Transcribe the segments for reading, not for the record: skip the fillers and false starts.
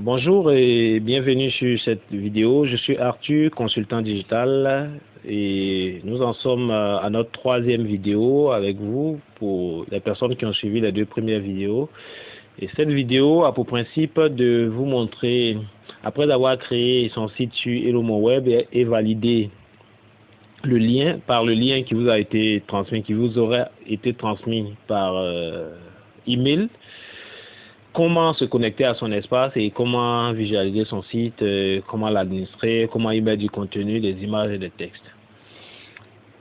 Bonjour et bienvenue sur cette vidéo. Je suis Arthur, consultant digital, et nous en sommes à notre troisième vidéo avec vous pour les personnes qui ont suivi les deux premières vidéos. Et cette vidéo a pour principe de vous montrer, après avoir créé son site sur Hello Mon Web et validé le lien par le lien qui vous a été transmis, qui vous aurait été transmis par email, comment se connecter à son espace et comment visualiser son site, comment l'administrer, comment y mettre du contenu, des images et des textes.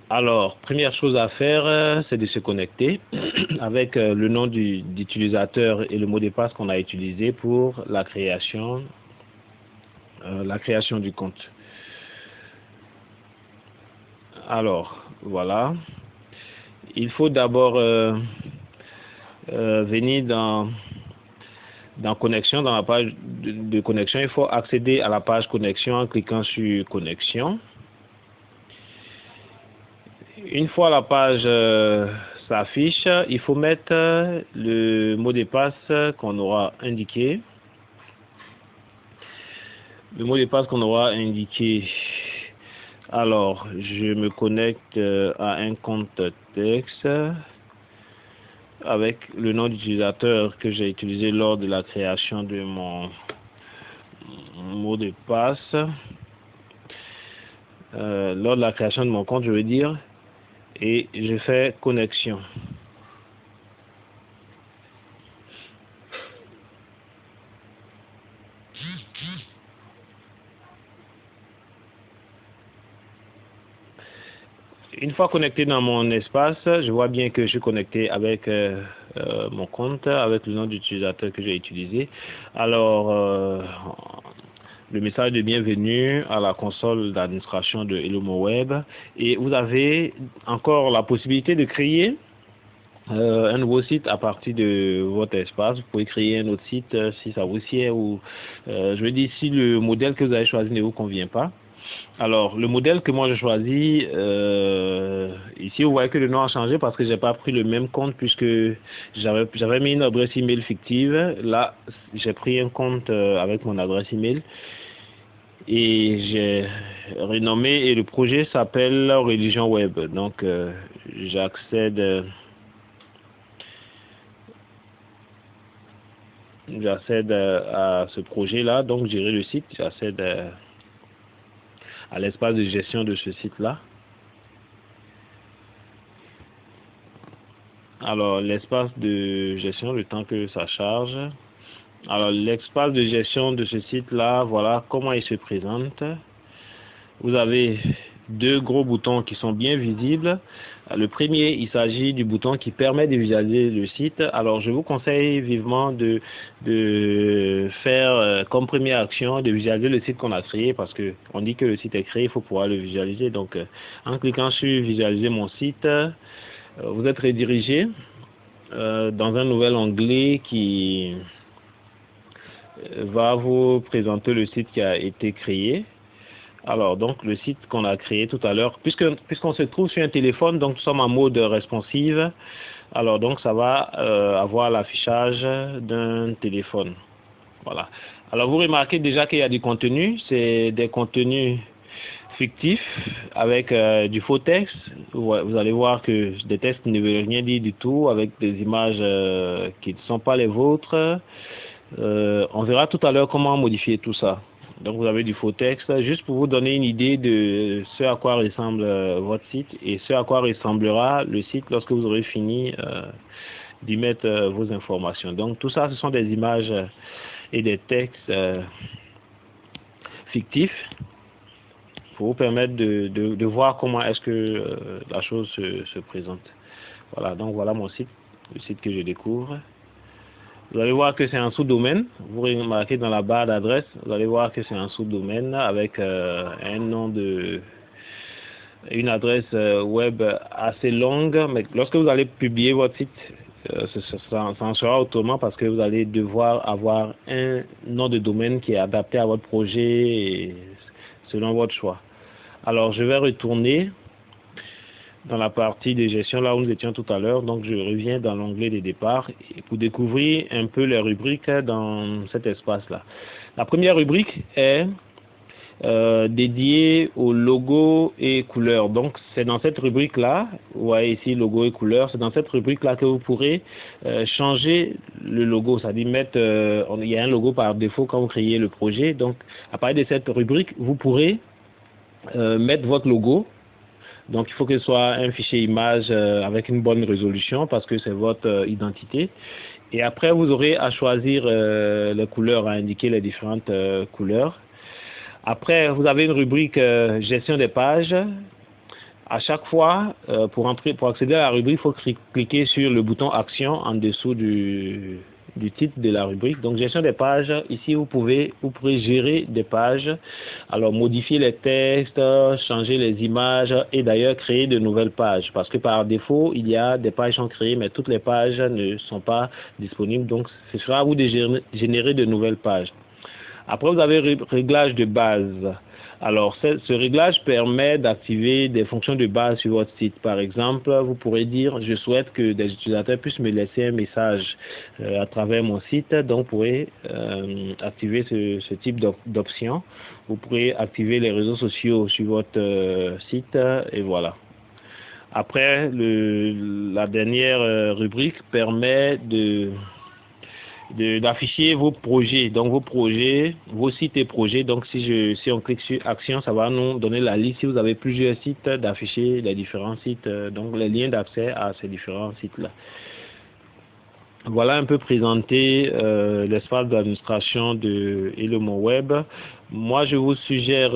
Alors, première chose à faire, c'est de se connecter avec le nom d'utilisateur et le mot de passe qu'on a utilisé pour la création du compte. Alors, voilà. Il faut d'abord venir dans connexion, dans la page de connexion. Il faut accéder à la page connexion en cliquant sur connexion. Une fois la page s'affiche, il faut mettre le mot de passe qu'on aura indiqué. Le mot de passe qu'on aura indiqué. Alors, je me connecte à un compte texte avec le nom d'utilisateur que j'ai utilisé lors de la création de mon mot de passe. Lors de la création de mon compte, je veux dire, et je fais connexion. Une fois connecté dans mon espace, je vois bien que je suis connecté avec mon compte, avec le nom d'utilisateur que j'ai utilisé. Alors, le message de bienvenue à la console d'administration de Hello Mon Web. Et vous avez encore la possibilité de créer un nouveau site à partir de votre espace. Vous pouvez créer un autre site si ça vous sied, ou je veux dire si le modèle que vous avez choisi ne vous convient pas. Alors, le modèle que moi j'ai choisi, ici vous voyez que le nom a changé parce que j'ai pas pris le même compte, puisque j'avais mis une adresse email fictive. Là, j'ai pris un compte avec mon adresse email et j'ai renommé, et le projet s'appelle Religion Web. Donc, j'accède à ce projet-là. Donc, gérer le site, j'accède à l'espace de gestion de ce site-là. Alors, l'espace de gestion, le temps que ça charge. Alors, l'espace de gestion de ce site-là, voilà comment il se présente. Vous avez deux gros boutons qui sont bien visibles. Le premier, il s'agit du bouton qui permet de visualiser le site. Alors, je vous conseille vivement de faire comme première action, de visualiser le site qu'on a créé, parce que on dit que le site est créé, il faut pouvoir le visualiser. Donc, en cliquant sur visualiser mon site, vous êtes redirigé dans un nouvel onglet qui va vous présenter le site qui a été créé. Alors, donc, le site qu'on a créé tout à l'heure, puisqu'on se trouve sur un téléphone, donc nous sommes en mode responsive. Alors, donc, ça va avoir l'affichage d'un téléphone. Voilà. Alors, vous remarquez déjà qu'il y a du contenu. C'est des contenus fictifs avec du faux texte. Vous allez voir que des textes qui ne veulent rien dire du tout, avec des images qui ne sont pas les vôtres. On verra tout à l'heure comment modifier tout ça. Donc, vous avez du faux texte, juste pour vous donner une idée de ce à quoi ressemble votre site et ce à quoi ressemblera le site lorsque vous aurez fini d'y mettre vos informations. Donc, tout ça, ce sont des images et des textes fictifs pour vous permettre de voir comment est-ce que la chose se présente. Voilà, donc voilà mon site, le site que je découvre. Vous allez voir que c'est un sous-domaine. Vous remarquez dans la barre d'adresse, vous allez voir que c'est un sous-domaine avec un nom une adresse web assez longue. Mais lorsque vous allez publier votre site, ça en sera autrement, parce que vous allez devoir avoir un nom de domaine qui est adapté à votre projet et selon votre choix. Alors, je vais retourner dans la partie de gestion là où nous étions tout à l'heure. Donc je reviens dans l'onglet de départ pour découvrir un peu les rubriques dans cet espace là. La première rubrique est dédiée aux logos et couleurs. Donc c'est dans cette rubrique là, vous voyez ici logo et couleurs, c'est dans cette rubrique là que vous pourrez changer le logo, c'est-à-dire mettre, il y a un logo par défaut quand vous créez le projet. Donc à partir de cette rubrique, vous pourrez mettre votre logo. Donc il faut que ce soit un fichier image avec une bonne résolution parce que c'est votre identité. Et après vous aurez à choisir les couleurs, à indiquer les différentes couleurs. Après vous avez une rubrique gestion des pages. À chaque fois, pour accéder à la rubrique, il faut cliquer sur le bouton action en dessous du titre de la rubrique. Donc gestion des pages, ici vous pourrez gérer des pages, alors modifier les textes, changer les images et d'ailleurs créer de nouvelles pages, parce que par défaut il y a des pages qui sont créées mais toutes les pages ne sont pas disponibles, donc ce sera à vous de générer de nouvelles pages. Après vous avez réglage de base. Alors, ce réglage permet d'activer des fonctions de base sur votre site. Par exemple, vous pourrez dire, je souhaite que des utilisateurs puissent me laisser un message à travers mon site. Donc, vous pourrez activer ce type d'option. Vous pourrez activer les réseaux sociaux sur votre site et voilà. Après, la dernière rubrique permet d'afficher vos projets, donc vos sites et projets. Donc si on clique sur action, ça va nous donner la liste. Si vous avez plusieurs sites, d'afficher les différents sites, donc les liens d'accès à ces différents sites là. Voilà un peu présenté l'espace d'administration de Hello Mon Web. Moi je vous suggère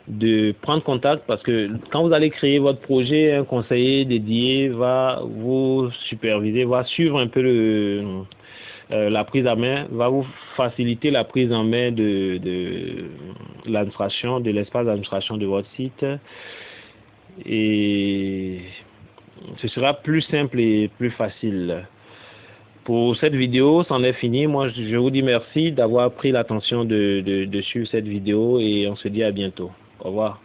de prendre contact parce que quand vous allez créer votre projet, un conseiller dédié va vous superviser, va suivre un peu la prise en main, va vous faciliter la prise en main de l'administration, de l'espace d'administration de votre site, et ce sera plus simple et plus facile. Pour cette vidéo, c'en est fini. Moi, je vous dis merci d'avoir pris l'attention de suivre cette vidéo et on se dit à bientôt. Au revoir.